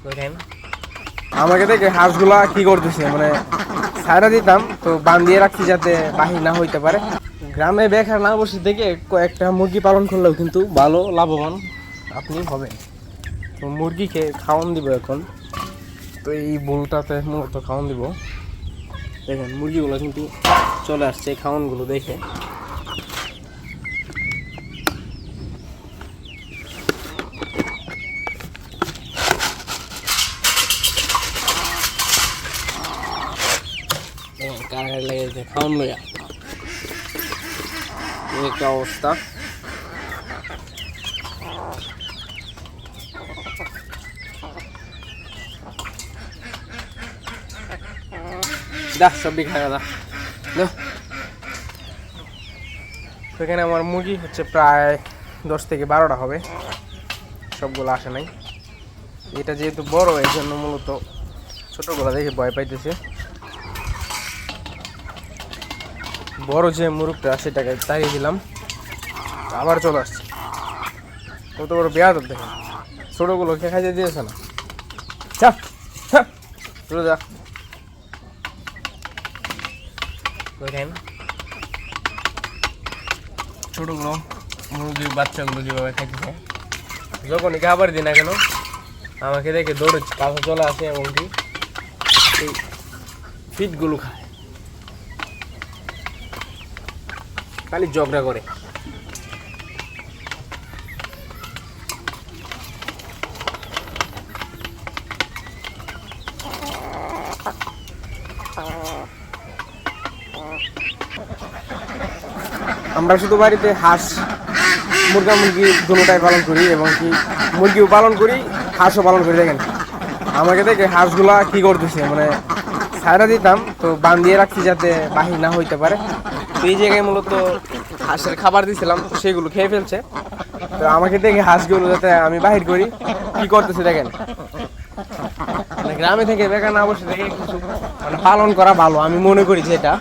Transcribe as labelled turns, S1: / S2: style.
S1: দেখেন আমাকে দেখে হাঁসগুলা কি করতেছে, মানে ছাড়া দিতাম তো বান্ধিয়ে রাখছি যাতে বাহির না হইতে পারে। গ্রামে বেকার না বসে থেকে কয়েকটা মুরগি পালন করলেও কিন্তু ভালো লাভবান আপনি হবেন। তো মুরগিকে খাওয়ান দিব এখন, তো এই বোলটাতে মূলত খাওয়ান দিব। দেখেন মুরগিগুলো কিন্তু চলে আসছে খাওয়ানগুলো দেখে। কারাগার লেগেছে খাওয়ান লইয়া, এই একটা অবস্থা। দেখ সবই খায় না। সেখানে আমার মুরগি হচ্ছে প্রায় 10 থেকে 12টা হবে, সবগুলো আসে নাই। এটা যেহেতু বড় এর জন্য মূলত ছোটগুলো দেখে ভয় পাইতেছে। বড় যে মুরগটা সেটাকে তাড়িয়ে দিলাম, আবার চলে আসছে। কত বড় বেয়াদ দেখেন, ছোটগুলো কে খাইতে দিয়েছে না। যা চলে যা। দেখেন ছোটগুলো মুরগির বাচ্চাগুলো যেভাবে খাইতেছে, যখনই খাবার দিই না কেন আমাকে দেখে দৌড়চ্ছে, কাছে চলে আসে এবং কি এই ফিটগুলো খায়, খালি ঝগড়া করে। আমরা শুধু বাড়িতে হাঁস মুরগি দুটোটাই পালন করি এবং কি মুরগিও পালন করি, হাঁসও পালন করি। দেখেন আমাকে দেখে হাঁসগুলা কি করতেছে, মানে ছাড়া দিতাম তো বান্ধিয়ে রাখছি যাতে বাহির না হইতে পারে। তো এই জায়গায় মূলত হাঁসের খাবার দিয়েছিলাম, তো সেগুলো খেয়ে ফেলছে। তো আমাকে দেখে হাঁসগুলো যাতে আমি বাহির করি কি করতেছে দেখেন। মানে গ্রামে থেকে বেকার না বসে থেকে কিছু মানে পালন করা ভালো, আমি মনে করি যে এটা